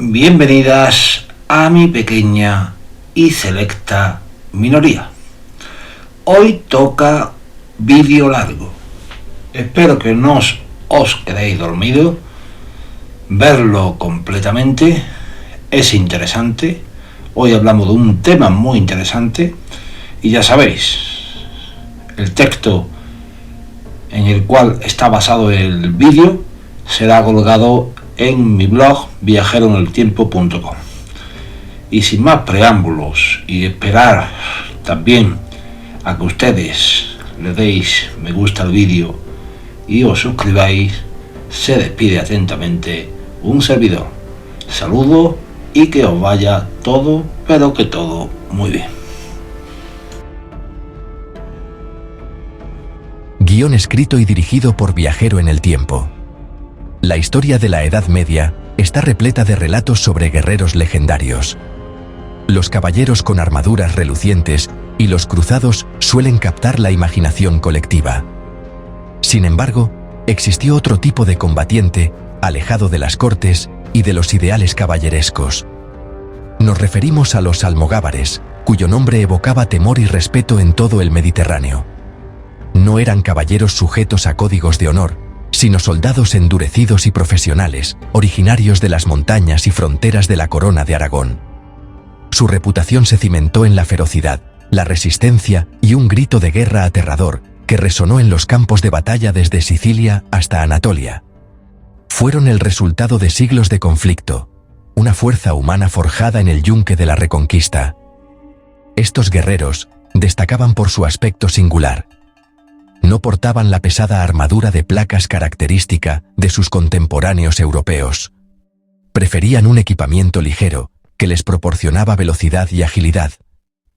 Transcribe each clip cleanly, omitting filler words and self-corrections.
Bienvenidas a mi pequeña y selecta minoría. Hoy toca vídeo largo. Espero que no os quedéis dormidos. Verlo completamente es interesante. Hoy hablamos de un tema muy interesante y ya sabéis, el texto en el cual está basado el vídeo será colgado en mi blog viajeroeneltiempo.com. Y sin más preámbulos y esperar también a que ustedes le deis me gusta al vídeo y os suscribáis, se despide atentamente un servidor. Saludo y que os vaya todo, pero que todo muy bien. Guión escrito y dirigido por Viajero en el Tiempo. La historia de la Edad Media está repleta de relatos sobre guerreros legendarios. Los caballeros con armaduras relucientes y los cruzados suelen captar la imaginación colectiva. Sin embargo, existió otro tipo de combatiente, alejado de las cortes y de los ideales caballerescos. Nos referimos a los almogávares, cuyo nombre evocaba temor y respeto en todo el Mediterráneo. No eran caballeros sujetos a códigos de honor, sino soldados endurecidos y profesionales, originarios de las montañas y fronteras de la Corona de Aragón. Su reputación se cimentó en la ferocidad, la resistencia y un grito de guerra aterrador que resonó en los campos de batalla desde Sicilia hasta Anatolia. Fueron el resultado de siglos de conflicto, una fuerza humana forjada en el yunque de la Reconquista. Estos guerreros destacaban por su aspecto singular. No portaban la pesada armadura de placas característica de sus contemporáneos europeos. Preferían un equipamiento ligero que les proporcionaba velocidad y agilidad.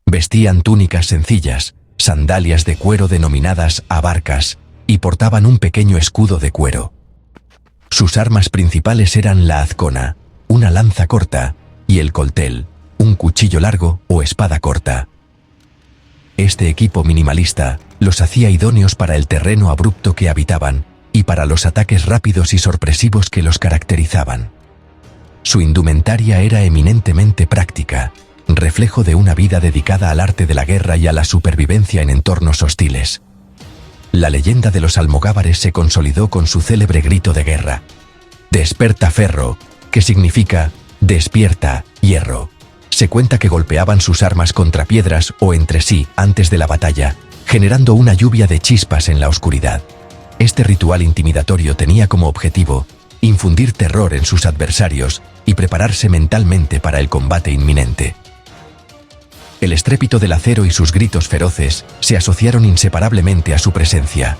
Vestían túnicas sencillas, sandalias de cuero denominadas abarcas, y portaban un pequeño escudo de cuero. Sus armas principales eran la azcona, una lanza corta, y el coltel, un cuchillo largo o espada corta. Este equipo minimalista los hacía idóneos para el terreno abrupto que habitaban y para los ataques rápidos y sorpresivos que los caracterizaban. Su indumentaria era eminentemente práctica, reflejo de una vida dedicada al arte de la guerra y a la supervivencia en entornos hostiles. La leyenda de los almogávares se consolidó con su célebre grito de guerra: «Desperta ferro», que significa «despierta, hierro». Se cuenta que golpeaban sus armas contra piedras o entre sí antes de la batalla, generando una lluvia de chispas en la oscuridad. Este ritual intimidatorio tenía como objetivo infundir terror en sus adversarios y prepararse mentalmente para el combate inminente. El estrépito del acero y sus gritos feroces se asociaron inseparablemente a su presencia.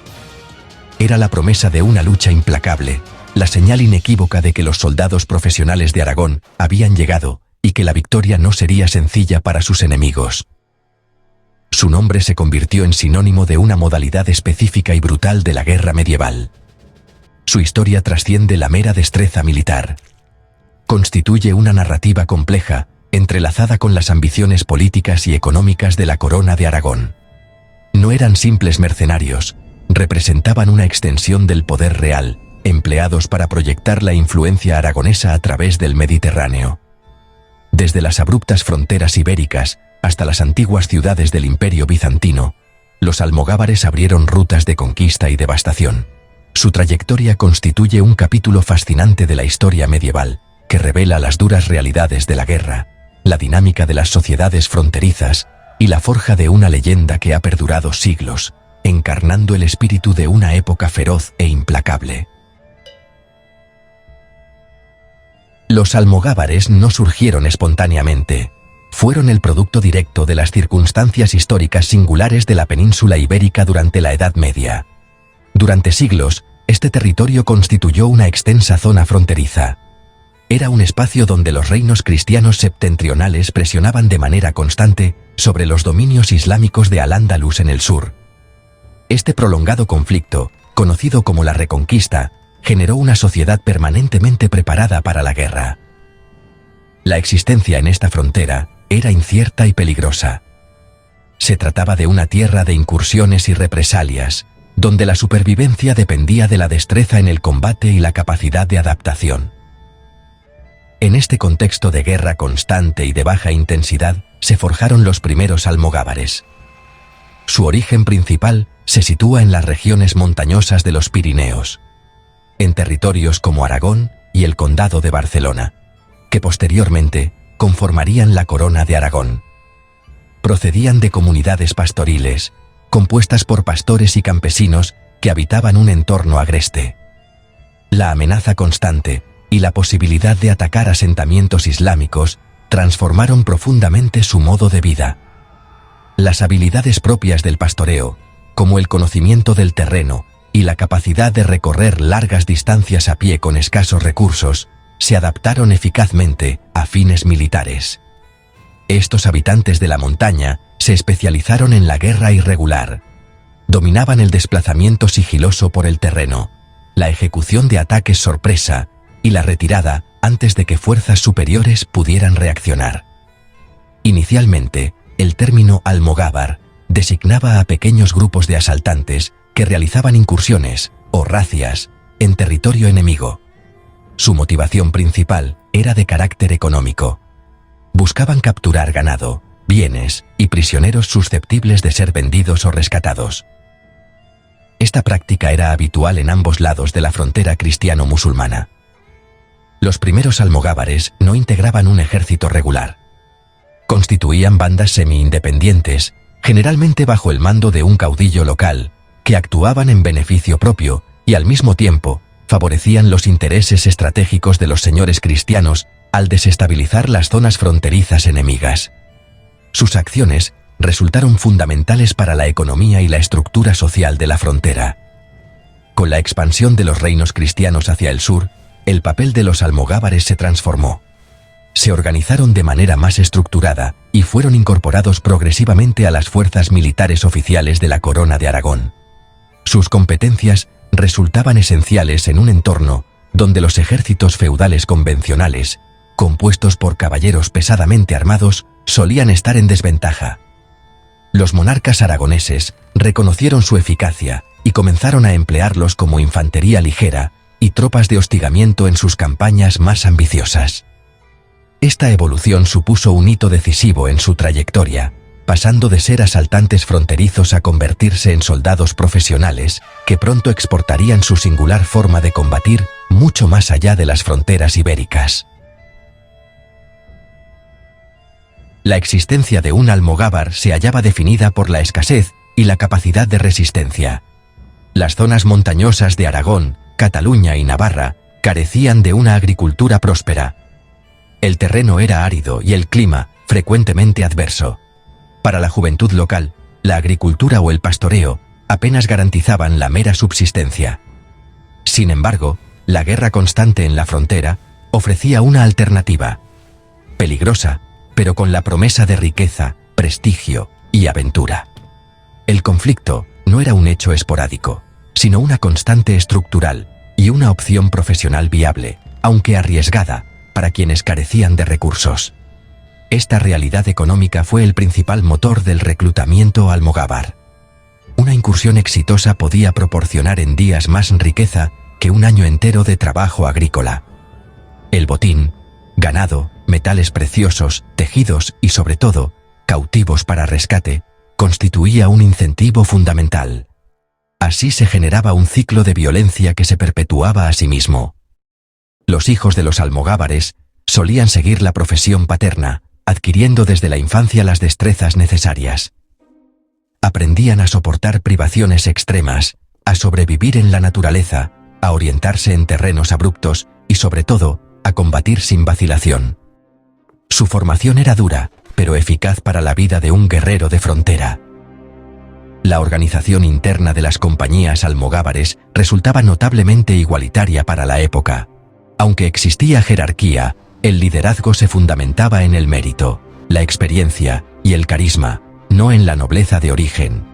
Era la promesa de una lucha implacable, la señal inequívoca de que los soldados profesionales de Aragón habían llegado y que la victoria no sería sencilla para sus enemigos. Su nombre se convirtió en sinónimo de una modalidad específica y brutal de la guerra medieval. Su historia trasciende la mera destreza militar. Constituye una narrativa compleja, entrelazada con las ambiciones políticas y económicas de la Corona de Aragón. No eran simples mercenarios, representaban una extensión del poder real, empleados para proyectar la influencia aragonesa a través del Mediterráneo. Desde las abruptas fronteras ibéricas hasta las antiguas ciudades del Imperio bizantino, los almogávares abrieron rutas de conquista y devastación. Su trayectoria constituye un capítulo fascinante de la historia medieval, que revela las duras realidades de la guerra, la dinámica de las sociedades fronterizas y la forja de una leyenda que ha perdurado siglos, encarnando el espíritu de una época feroz e implacable. Los almogávares no surgieron espontáneamente. Fueron el producto directo de las circunstancias históricas singulares de la península ibérica durante la Edad Media. Durante siglos, este territorio constituyó una extensa zona fronteriza. Era un espacio donde los reinos cristianos septentrionales presionaban de manera constante sobre los dominios islámicos de Al-Ándalus en el sur. Este prolongado conflicto, conocido como la Reconquista, generó una sociedad permanentemente preparada para la guerra. La existencia en esta frontera era incierta y peligrosa. Se trataba de una tierra de incursiones y represalias, donde la supervivencia dependía de la destreza en el combate y la capacidad de adaptación. En este contexto de guerra constante y de baja intensidad se forjaron los primeros almogávares. Su origen principal se sitúa en las regiones montañosas de los Pirineos, en territorios como Aragón y el Condado de Barcelona, que posteriormente conformarían la Corona de Aragón. Procedían de comunidades pastoriles, compuestas por pastores y campesinos que habitaban un entorno agreste. La amenaza constante y la posibilidad de atacar asentamientos islámicos transformaron profundamente su modo de vida. Las habilidades propias del pastoreo, como el conocimiento del terreno y la capacidad de recorrer largas distancias a pie con escasos recursos, se adaptaron eficazmente a fines militares. Estos habitantes de la montaña se especializaron en la guerra irregular. Dominaban el desplazamiento sigiloso por el terreno, la ejecución de ataques sorpresa y la retirada antes de que fuerzas superiores pudieran reaccionar. Inicialmente, el término almogávar designaba a pequeños grupos de asaltantes que realizaban incursiones o razias en territorio enemigo. Su motivación principal era de carácter económico. Buscaban capturar ganado, bienes y prisioneros susceptibles de ser vendidos o rescatados. Esta práctica era habitual en ambos lados de la frontera cristiano-musulmana. Los primeros almogávares no integraban un ejército regular. Constituían bandas semi-independientes, generalmente bajo el mando de un caudillo local, que actuaban en beneficio propio y al mismo tiempo favorecían los intereses estratégicos de los señores cristianos al desestabilizar las zonas fronterizas enemigas. Sus acciones resultaron fundamentales para la economía y la estructura social de la frontera. Con la expansión de los reinos cristianos hacia el sur, el papel de los almogávares se transformó. Se organizaron de manera más estructurada y fueron incorporados progresivamente a las fuerzas militares oficiales de la Corona de Aragón. Sus competencias resultaban esenciales en un entorno donde los ejércitos feudales convencionales, compuestos por caballeros pesadamente armados, solían estar en desventaja. Los monarcas aragoneses reconocieron su eficacia y comenzaron a emplearlos como infantería ligera y tropas de hostigamiento en sus campañas más ambiciosas. Esta evolución supuso un hito decisivo en su trayectoria, pasando de ser asaltantes fronterizos a convertirse en soldados profesionales que pronto exportarían su singular forma de combatir mucho más allá de las fronteras ibéricas. La existencia de un almogávar se hallaba definida por la escasez y la capacidad de resistencia. Las zonas montañosas de Aragón, Cataluña y Navarra carecían de una agricultura próspera. El terreno era árido y el clima frecuentemente adverso. Para la juventud local, la agricultura o el pastoreo apenas garantizaban la mera subsistencia. Sin embargo, la guerra constante en la frontera ofrecía una alternativa. Peligrosa, pero con la promesa de riqueza, prestigio y aventura. El conflicto no era un hecho esporádico, sino una constante estructural y una opción profesional viable, aunque arriesgada, para quienes carecían de recursos. Esta realidad económica fue el principal motor del reclutamiento almogávar. Una incursión exitosa podía proporcionar en días más riqueza que un año entero de trabajo agrícola. El botín, ganado, metales preciosos, tejidos y sobre todo, cautivos para rescate, constituía un incentivo fundamental. Así se generaba un ciclo de violencia que se perpetuaba a sí mismo. Los hijos de los almogávares solían seguir la profesión paterna, adquiriendo desde la infancia las destrezas necesarias. Aprendían a soportar privaciones extremas, a sobrevivir en la naturaleza, a orientarse en terrenos abruptos y, sobre todo, a combatir sin vacilación. Su formación era dura, pero eficaz para la vida de un guerrero de frontera. La organización interna de las compañías almogávares resultaba notablemente igualitaria para la época. Aunque existía jerarquía, el liderazgo se fundamentaba en el mérito, la experiencia y el carisma, no en la nobleza de origen.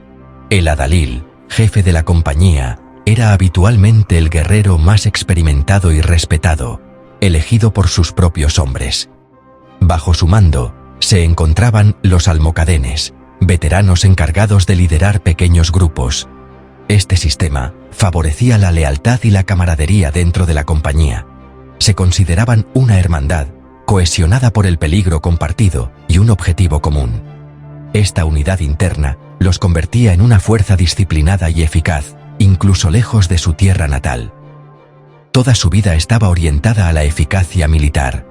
El adalil, jefe de la compañía, era habitualmente el guerrero más experimentado y respetado, elegido por sus propios hombres. Bajo su mando se encontraban los almocadenes, veteranos encargados de liderar pequeños grupos. Este sistema favorecía la lealtad y la camaradería dentro de la compañía. Se consideraban una hermandad cohesionada por el peligro compartido y un objetivo común. Esta unidad interna los convertía en una fuerza disciplinada y eficaz, incluso lejos de su tierra natal. Toda su vida estaba orientada a la eficacia militar.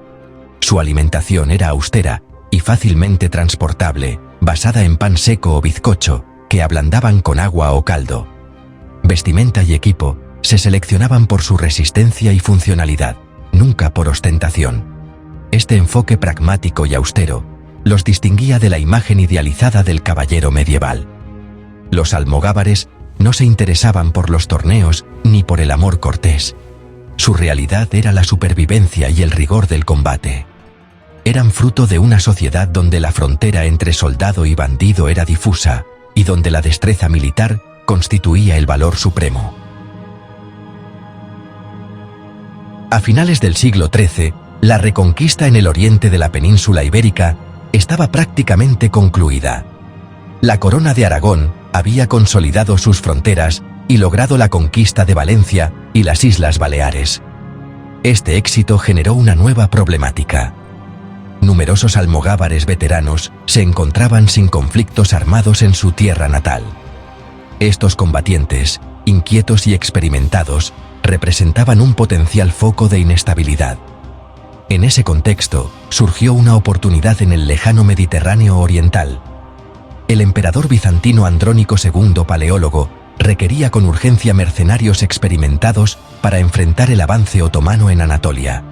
Su alimentación era austera y fácilmente transportable, basada en pan seco o bizcocho, que ablandaban con agua o caldo. Vestimenta y equipo se seleccionaban por su resistencia y funcionalidad, nunca por ostentación. Este enfoque pragmático y austero los distinguía de la imagen idealizada del caballero medieval. Los almogávares no se interesaban por los torneos ni por el amor cortés. Su realidad era la supervivencia y el rigor del combate. Eran fruto de una sociedad donde la frontera entre soldado y bandido era difusa y donde la destreza militar constituía el valor supremo. A finales del siglo XIII, la reconquista en el oriente de la península ibérica estaba prácticamente concluida. La corona de Aragón había consolidado sus fronteras y logrado la conquista de Valencia y las Islas Baleares. Este éxito generó una nueva problemática. Numerosos almogávares veteranos se encontraban sin conflictos armados en su tierra natal. Estos combatientes, inquietos y experimentados, representaban un potencial foco de inestabilidad. En ese contexto, surgió una oportunidad en el lejano Mediterráneo oriental. El emperador bizantino Andrónico II Paleólogo requería con urgencia mercenarios experimentados para enfrentar el avance otomano en Anatolia.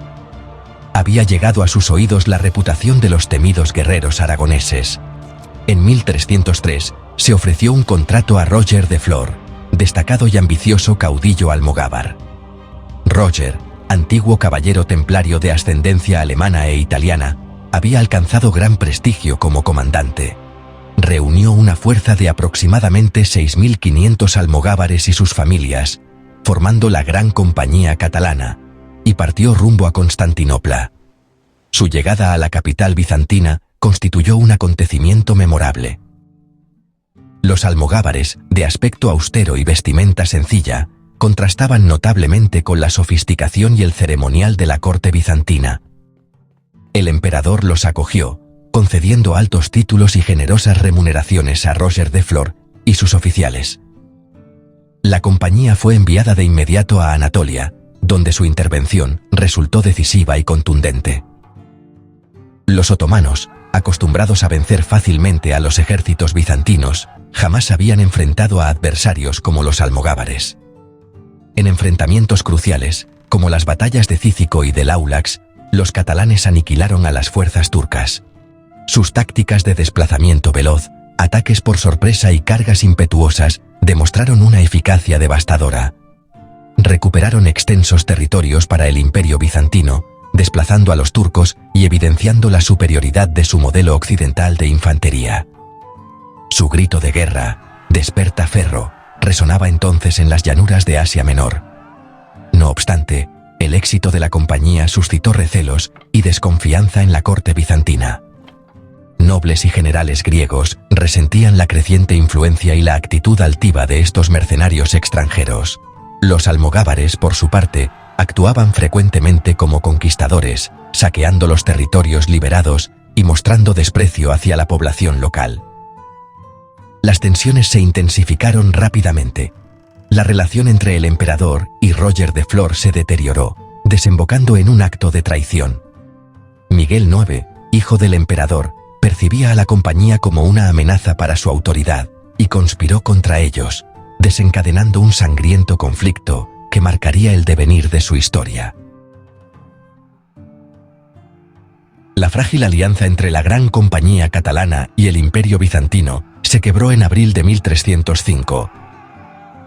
Había llegado a sus oídos la reputación de los temidos guerreros aragoneses. En 1303 se ofreció un contrato a Roger de Flor, destacado y ambicioso caudillo almogávar. Roger, antiguo caballero templario de ascendencia alemana e italiana, había alcanzado gran prestigio como comandante. Reunió una fuerza de aproximadamente 6.500 almogávares y sus familias, formando la Gran Compañía Catalana, y partió rumbo a Constantinopla. Su llegada a la capital bizantina constituyó un acontecimiento memorable. Los almogávares, de aspecto austero y vestimenta sencilla, contrastaban notablemente con la sofisticación y el ceremonial de la corte bizantina. El emperador los acogió, concediendo altos títulos y generosas remuneraciones a Roger de Flor y sus oficiales. La compañía fue enviada de inmediato a Anatolia, donde su intervención resultó decisiva y contundente. Los otomanos, acostumbrados a vencer fácilmente a los ejércitos bizantinos, jamás habían enfrentado a adversarios como los almogávares. En enfrentamientos cruciales, como las batallas de Cícico y del Aulax, los catalanes aniquilaron a las fuerzas turcas. Sus tácticas de desplazamiento veloz, ataques por sorpresa y cargas impetuosas demostraron una eficacia devastadora. Recuperaron extensos territorios para el Imperio bizantino, desplazando a los turcos y evidenciando la superioridad de su modelo occidental de infantería. Su grito de guerra, «Desperta ferro», resonaba entonces en las llanuras de Asia Menor. No obstante, el éxito de la compañía suscitó recelos y desconfianza en la corte bizantina. Nobles y generales griegos resentían la creciente influencia y la actitud altiva de estos mercenarios extranjeros. Los almogávares, por su parte, actuaban frecuentemente como conquistadores, saqueando los territorios liberados y mostrando desprecio hacia la población local. Las tensiones se intensificaron rápidamente. La relación entre el emperador y Roger de Flor se deterioró, desembocando en un acto de traición. Miguel IX, hijo del emperador, percibía a la compañía como una amenaza para su autoridad y conspiró contra ellos, desencadenando un sangriento conflicto que marcaría el devenir de su historia. La frágil alianza entre la Gran Compañía Catalana y el Imperio bizantino se quebró en abril de 1305.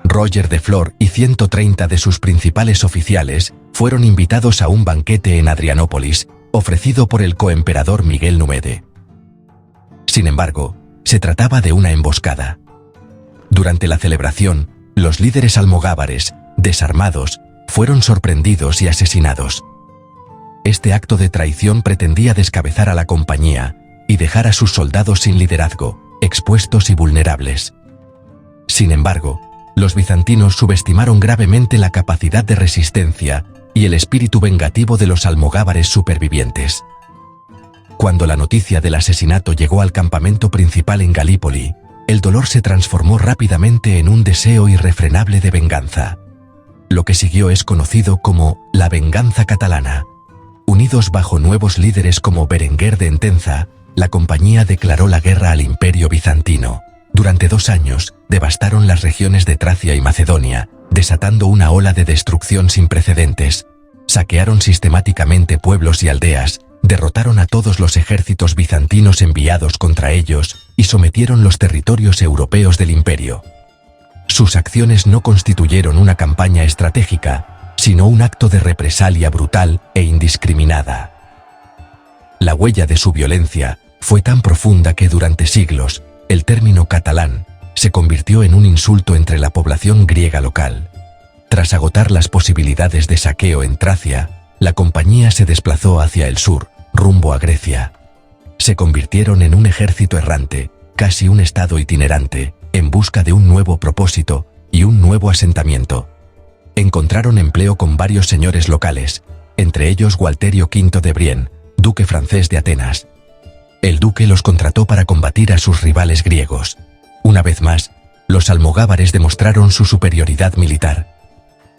Roger de Flor y 130 de sus principales oficiales fueron invitados a un banquete en Adrianópolis, ofrecido por el coemperador Miguel IX. Sin embargo, se trataba de una emboscada. Durante la celebración, los líderes almogávares, desarmados, fueron sorprendidos y asesinados. Este acto de traición pretendía descabezar a la compañía y dejar a sus soldados sin liderazgo, expuestos y vulnerables. Sin embargo, los bizantinos subestimaron gravemente la capacidad de resistencia y el espíritu vengativo de los almogávares supervivientes. Cuando la noticia del asesinato llegó al campamento principal en Galípoli, el dolor se transformó rápidamente en un deseo irrefrenable de venganza. Lo que siguió es conocido como la venganza catalana. Unidos bajo nuevos líderes como Berenguer de Entenza, la compañía declaró la guerra al Imperio bizantino. Durante 2 años, devastaron las regiones de Tracia y Macedonia, desatando una ola de destrucción sin precedentes. Saquearon sistemáticamente pueblos y aldeas, derrotaron a todos los ejércitos bizantinos enviados contra ellos y sometieron los territorios europeos del imperio. Sus acciones no constituyeron una campaña estratégica, sino un acto de represalia brutal e indiscriminada. La huella de su violencia fue tan profunda que durante siglos, el término catalán se convirtió en un insulto entre la población griega local. Tras agotar las posibilidades de saqueo en Tracia, la compañía se desplazó hacia el sur, rumbo a Grecia. Se convirtieron en un ejército errante, casi un estado itinerante, en busca de un nuevo propósito y un nuevo asentamiento. Encontraron empleo con varios señores locales, entre ellos Gualterio V de Brienne, duque francés de Atenas. El duque los contrató para combatir a sus rivales griegos. Una vez más, los almogávares demostraron su superioridad militar.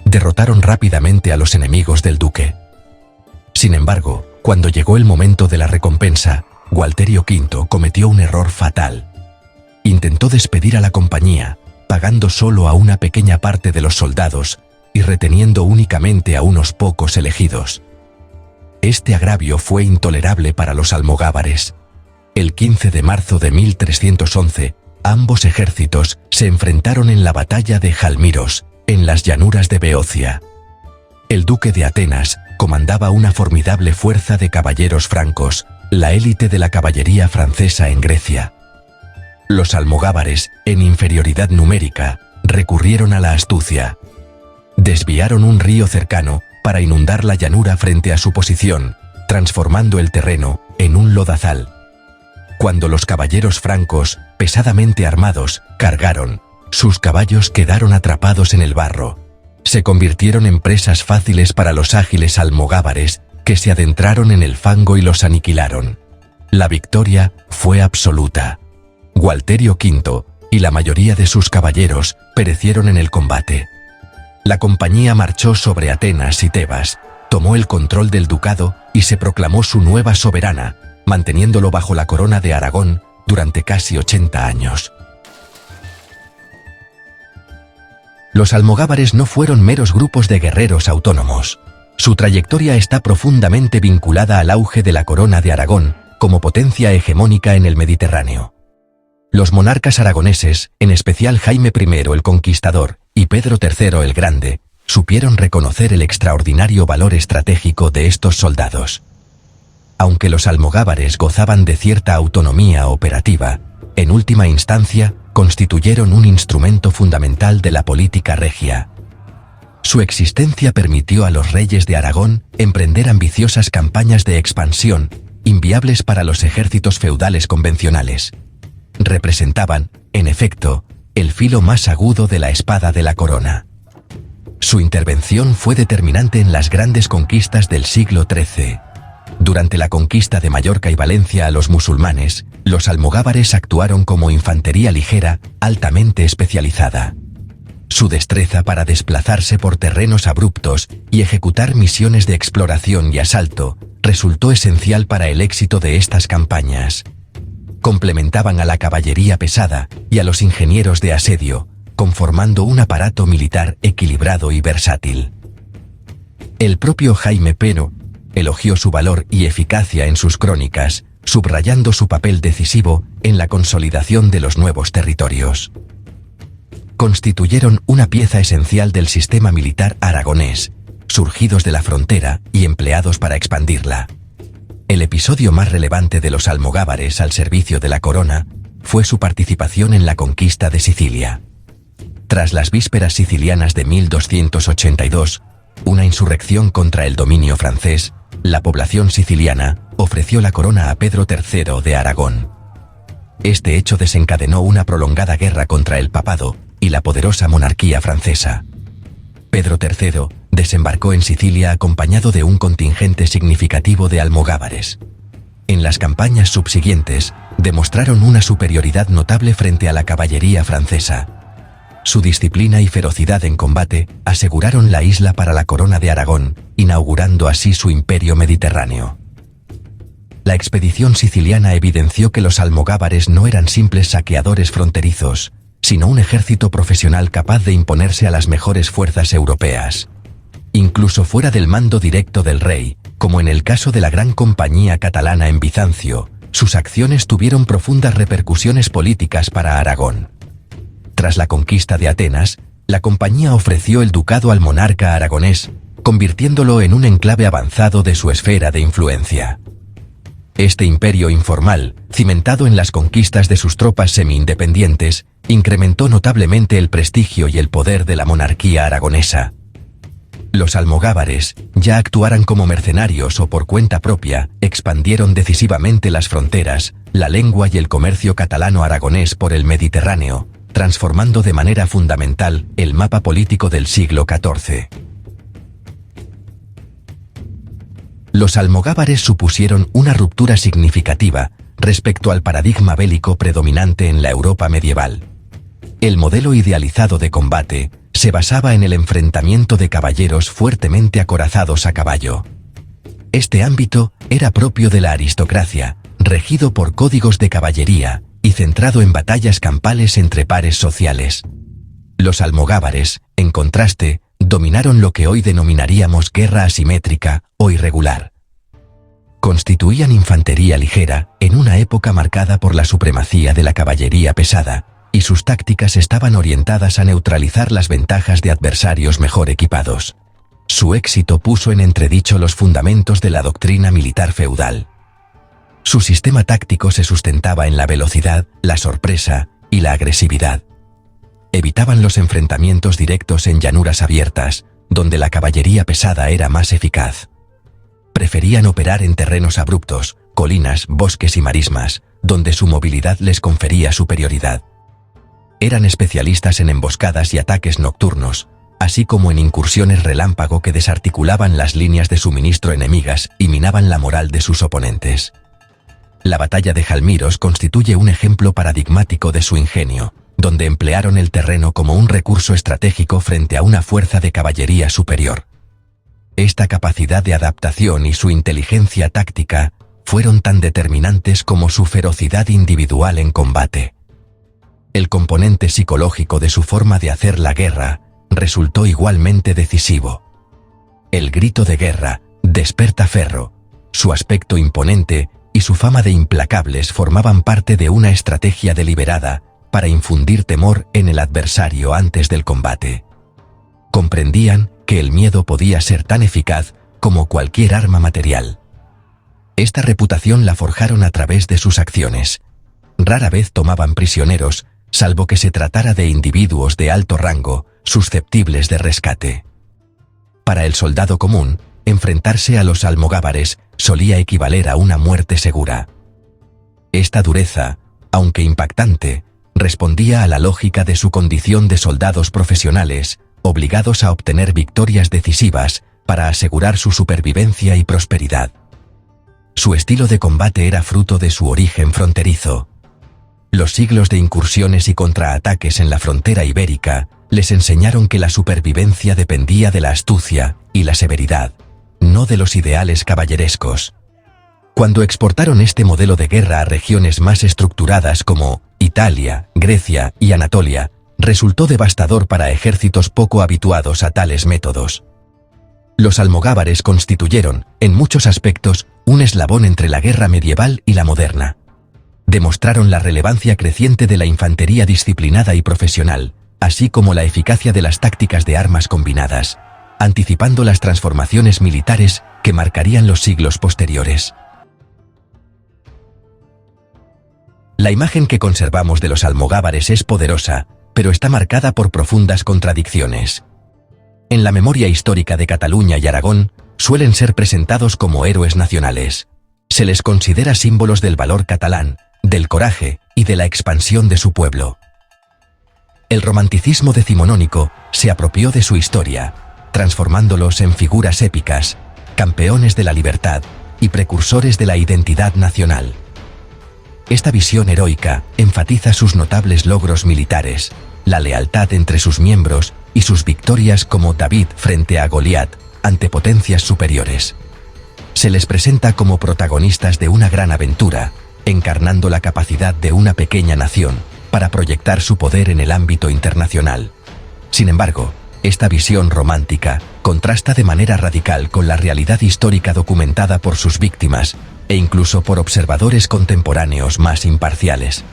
Derrotaron rápidamente a los enemigos del duque. Sin embargo, cuando llegó el momento de la recompensa, Gualterio V cometió un error fatal. Intentó despedir a la compañía, pagando solo a una pequeña parte de los soldados y reteniendo únicamente a unos pocos elegidos. Este agravio fue intolerable para los almogávares. El 15 de marzo de 1311, ambos ejércitos se enfrentaron en la batalla de Jalmiros, en las llanuras de Beocia. El duque de Atenas comandaba una formidable fuerza de caballeros francos, la élite de la caballería francesa en Grecia. Los almogávares, en inferioridad numérica, recurrieron a la astucia. Desviaron un río cercano para inundar la llanura frente a su posición, transformando el terreno en un lodazal. Cuando los caballeros francos, pesadamente armados, cargaron, sus caballos quedaron atrapados en el barro. Se convirtieron en presas fáciles para los ágiles almogávares que se adentraron en el fango y los aniquilaron. La victoria fue absoluta. Gualterio V y la mayoría de sus caballeros perecieron en el combate. La compañía marchó sobre Atenas y Tebas, tomó el control del ducado y se proclamó su nueva soberana, manteniéndolo bajo la corona de Aragón durante casi 80 años. Los almogávares no fueron meros grupos de guerreros autónomos. Su trayectoria está profundamente vinculada al auge de la corona de Aragón como potencia hegemónica en el Mediterráneo. Los monarcas aragoneses, en especial Jaime I el Conquistador y Pedro III el Grande, supieron reconocer el extraordinario valor estratégico de estos soldados. Aunque los almogávares gozaban de cierta autonomía operativa, en última instancia constituyeron un instrumento fundamental de la política regia. Su existencia permitió a los reyes de Aragón emprender ambiciosas campañas de expansión, inviables para los ejércitos feudales convencionales. Representaban, en efecto, el filo más agudo de la espada de la corona. Su intervención fue determinante en las grandes conquistas del siglo XIII. Durante la conquista de Mallorca y Valencia a los musulmanes, los almogávares actuaron como infantería ligera, altamente especializada. Su destreza para desplazarse por terrenos abruptos y ejecutar misiones de exploración y asalto resultó esencial para el éxito de estas campañas. Complementaban a la caballería pesada y a los ingenieros de asedio, conformando un aparato militar equilibrado y versátil. El propio Jaime I elogió su valor y eficacia en sus crónicas, subrayando su papel decisivo en la consolidación de los nuevos territorios. Constituyeron una pieza esencial del sistema militar aragonés, surgidos de la frontera y empleados para expandirla. El episodio más relevante de los almogávares al servicio de la corona fue su participación en la conquista de Sicilia. Tras las vísperas sicilianas de 1282, una insurrección contra el dominio francés, la población siciliana ofreció la corona a Pedro III de Aragón. Este hecho desencadenó una prolongada guerra contra el papado y la poderosa monarquía francesa. Pedro III desembarcó en Sicilia acompañado de un contingente significativo de almogávares. En las campañas subsiguientes, demostraron una superioridad notable frente a la caballería francesa. Su disciplina y ferocidad en combate aseguraron la isla para la corona de Aragón, inaugurando así su imperio mediterráneo. La expedición siciliana evidenció que los almogávares no eran simples saqueadores fronterizos, sino un ejército profesional capaz de imponerse a las mejores fuerzas europeas. Incluso fuera del mando directo del rey, como en el caso de la Gran Compañía Catalana en Bizancio, sus acciones tuvieron profundas repercusiones políticas para Aragón. Tras la conquista de Atenas, la compañía ofreció el ducado al monarca aragonés, convirtiéndolo en un enclave avanzado de su esfera de influencia. Este imperio informal, cimentado en las conquistas de sus tropas semi-independientes, incrementó notablemente el prestigio y el poder de la monarquía aragonesa. Los almogávares, ya actuaran como mercenarios o por cuenta propia, expandieron decisivamente las fronteras, la lengua y el comercio catalano-aragonés por el Mediterráneo, transformando de manera fundamental el mapa político del siglo XIV. Los almogávares supusieron una ruptura significativa respecto al paradigma bélico predominante en la Europa medieval. El modelo idealizado de combate se basaba en el enfrentamiento de caballeros fuertemente acorazados a caballo. Este ámbito era propio de la aristocracia, regido por códigos de caballería y centrado en batallas campales entre pares sociales. Los almogávares, en contraste, dominaron lo que hoy denominaríamos guerra asimétrica o irregular. Constituían infantería ligera en una época marcada por la supremacía de la caballería pesada, y sus tácticas estaban orientadas a neutralizar las ventajas de adversarios mejor equipados. Su éxito puso en entredicho los fundamentos de la doctrina militar feudal. Su sistema táctico se sustentaba en la velocidad, la sorpresa y la agresividad. Evitaban los enfrentamientos directos en llanuras abiertas, donde la caballería pesada era más eficaz. Preferían operar en terrenos abruptos, colinas, bosques y marismas, donde su movilidad les confería superioridad. Eran especialistas en emboscadas y ataques nocturnos, así como en incursiones relámpago que desarticulaban las líneas de suministro enemigas y minaban la moral de sus oponentes. La batalla de Jalmiros constituye un ejemplo paradigmático de su ingenio, donde emplearon el terreno como un recurso estratégico frente a una fuerza de caballería superior. Esta capacidad de adaptación y su inteligencia táctica fueron tan determinantes como su ferocidad individual en combate. El componente psicológico de su forma de hacer la guerra resultó igualmente decisivo. El grito de guerra, despertaferro, su aspecto imponente y su fama de implacables formaban parte de una estrategia deliberada para infundir temor en el adversario antes del combate. Comprendían que el miedo podía ser tan eficaz como cualquier arma material. Esta reputación la forjaron a través de sus acciones. Rara vez tomaban prisioneros, salvo que se tratara de individuos de alto rango, susceptibles de rescate. Para el soldado común, enfrentarse a los almogávares solía equivaler a una muerte segura. Esta dureza, aunque impactante, respondía a la lógica de su condición de soldados profesionales, obligados a obtener victorias decisivas para asegurar su supervivencia y prosperidad. Su estilo de combate era fruto de su origen fronterizo. Los siglos de incursiones y contraataques en la frontera ibérica les enseñaron que la supervivencia dependía de la astucia y la severidad, no de los ideales caballerescos. Cuando exportaron este modelo de guerra a regiones más estructuradas como Italia, Grecia y Anatolia, resultó devastador para ejércitos poco habituados a tales métodos. Los almogávares constituyeron, en muchos aspectos, un eslabón entre la guerra medieval y la moderna. Demostraron la relevancia creciente de la infantería disciplinada y profesional, así como la eficacia de las tácticas de armas combinadas, anticipando las transformaciones militares que marcarían los siglos posteriores. La imagen que conservamos de los almogávares es poderosa, pero está marcada por profundas contradicciones. En la memoria histórica de Cataluña y Aragón, suelen ser presentados como héroes nacionales. Se les considera símbolos del valor catalán, del coraje y de la expansión de su pueblo. El romanticismo decimonónico se apropió de su historia, transformándolos en figuras épicas, campeones de la libertad, y precursores de la identidad nacional. Esta visión heroica enfatiza sus notables logros militares, la lealtad entre sus miembros y sus victorias como David frente a Goliat, ante potencias superiores. Se les presenta como protagonistas de una gran aventura, encarnando la capacidad de una pequeña nación para proyectar su poder en el ámbito internacional. Sin embargo, esta visión romántica contrasta de manera radical con la realidad histórica documentada por sus víctimas e incluso por observadores contemporáneos más imparciales.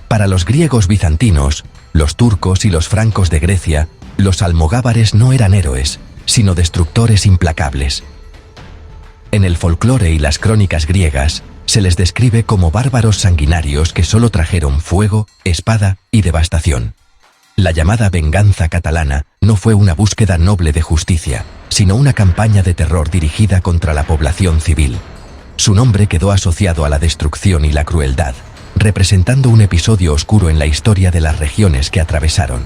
Para los griegos bizantinos, los turcos y los francos de Grecia, los almogávares no eran héroes, sino destructores implacables. En el folclore y las crónicas griegas, se les describe como bárbaros sanguinarios que solo trajeron fuego, espada y devastación. La llamada venganza catalana no fue una búsqueda noble de justicia, sino una campaña de terror dirigida contra la población civil. Su nombre quedó asociado a la destrucción y la crueldad, representando un episodio oscuro en la historia de las regiones que atravesaron.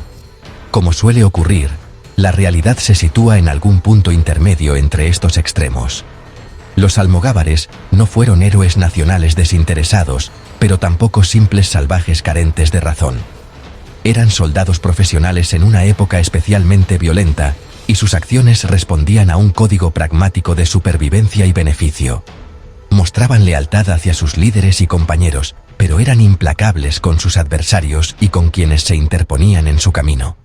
Como suele ocurrir, la realidad se sitúa en algún punto intermedio entre estos extremos. Los almogávares no fueron héroes nacionales desinteresados, pero tampoco simples salvajes carentes de razón. Eran soldados profesionales en una época especialmente violenta, y sus acciones respondían a un código pragmático de supervivencia y beneficio. Mostraban lealtad hacia sus líderes y compañeros, pero eran implacables con sus adversarios y con quienes se interponían en su camino.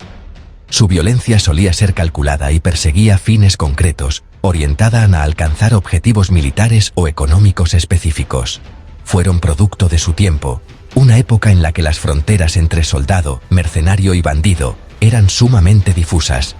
Su violencia solía ser calculada y perseguía fines concretos, orientada a alcanzar objetivos militares o económicos específicos. Fueron producto de su tiempo, una época en la que las fronteras entre soldado, mercenario y bandido eran sumamente difusas.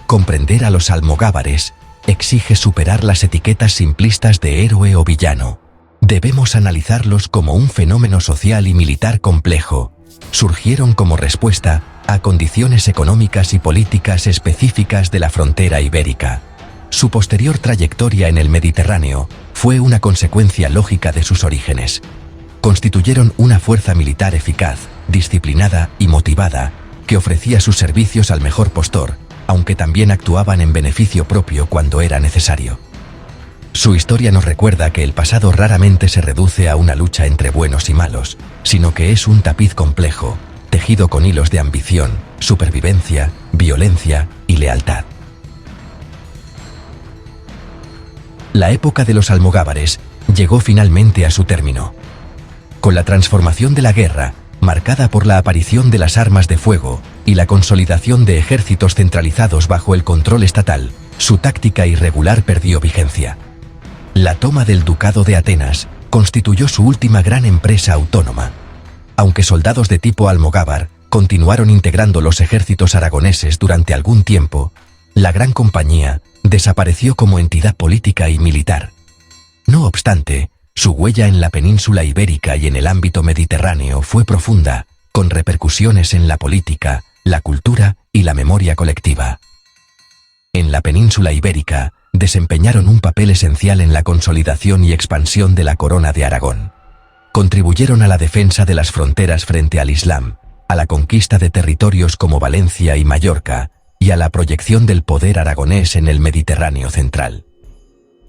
Comprender a los almogávares exige superar las etiquetas simplistas de héroe o villano. Debemos analizarlos como un fenómeno social y militar complejo. Surgieron como respuesta a condiciones económicas y políticas específicas de la frontera ibérica. Su posterior trayectoria en el Mediterráneo fue una consecuencia lógica de sus orígenes. Constituyeron una fuerza militar eficaz, disciplinada y motivada, que ofrecía sus servicios al mejor postor, aunque también actuaban en beneficio propio cuando era necesario. Su historia nos recuerda que el pasado raramente se reduce a una lucha entre buenos y malos, sino que es un tapiz complejo, tejido con hilos de ambición, supervivencia, violencia y lealtad. La época de los almogávares llegó finalmente a su término. Con la transformación de la guerra, marcada por la aparición de las armas de fuego y la consolidación de ejércitos centralizados bajo el control estatal, su táctica irregular perdió vigencia. La toma del Ducado de Atenas constituyó su última gran empresa autónoma. Aunque soldados de tipo almogávar continuaron integrando los ejércitos aragoneses durante algún tiempo, la Gran Compañía desapareció como entidad política y militar. No obstante, su huella en la península ibérica y en el ámbito mediterráneo fue profunda, con repercusiones en la política, la cultura y la memoria colectiva. En la península ibérica, desempeñaron un papel esencial en la consolidación y expansión de la Corona de Aragón. Contribuyeron a la defensa de las fronteras frente al Islam, a la conquista de territorios como Valencia y Mallorca, y a la proyección del poder aragonés en el Mediterráneo central.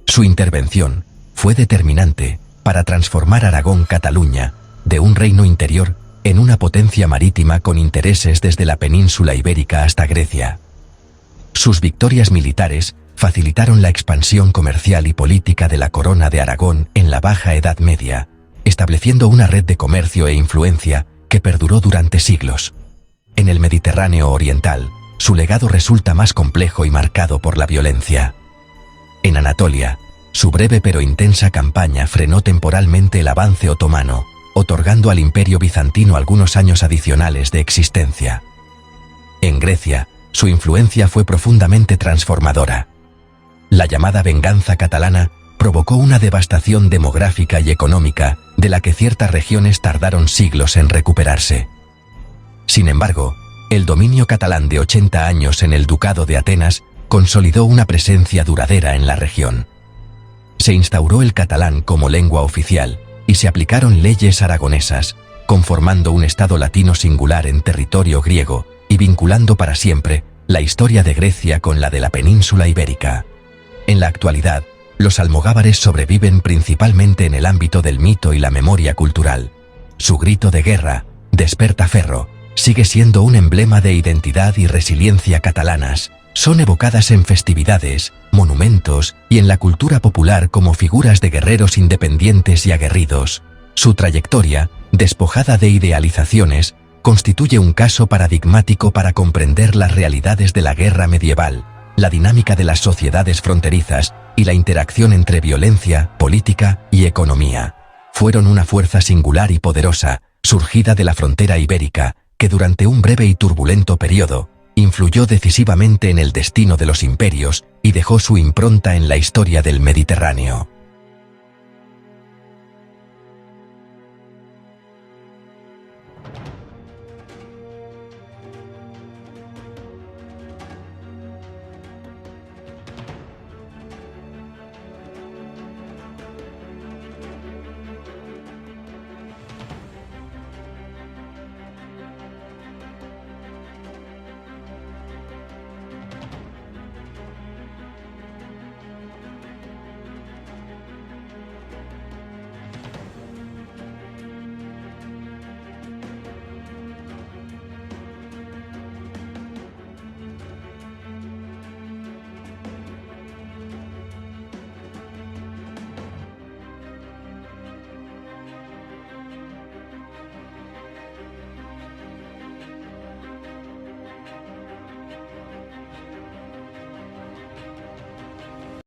Su intervención fue determinante para transformar Aragón-Cataluña de un reino interior en una potencia marítima con intereses desde la península ibérica hasta Grecia. Sus victorias militares facilitaron la expansión comercial y política de la Corona de Aragón en la Baja Edad Media, estableciendo una red de comercio e influencia que perduró durante siglos. En el Mediterráneo oriental, su legado resulta más complejo y marcado por la violencia. En Anatolia, su breve pero intensa campaña frenó temporalmente el avance otomano, otorgando al Imperio bizantino algunos años adicionales de existencia. En Grecia, su influencia fue profundamente transformadora. La llamada venganza catalana provocó una devastación demográfica y económica de la que ciertas regiones tardaron siglos en recuperarse. Sin embargo, el dominio catalán de 80 años en el Ducado de Atenas consolidó una presencia duradera en la región. Se instauró el catalán como lengua oficial y se aplicaron leyes aragonesas, conformando un estado latino singular en territorio griego y vinculando para siempre la historia de Grecia con la de la península ibérica. En la actualidad, Los almogávares sobreviven principalmente en el ámbito del mito y la memoria cultural. Su grito de guerra, Despertaferro, sigue siendo un emblema de identidad y resiliencia catalanas. Son evocadas en festividades, monumentos y en la cultura popular como figuras de guerreros independientes y aguerridos. Su trayectoria, despojada de idealizaciones, constituye un caso paradigmático para comprender las realidades de la guerra medieval, la dinámica de las sociedades fronterizas y la interacción entre violencia, política y economía. Fueron una fuerza singular y poderosa, surgida de la frontera ibérica, que durante un breve y turbulento periodo, influyó decisivamente en el destino de los imperios y dejó su impronta en la historia del Mediterráneo.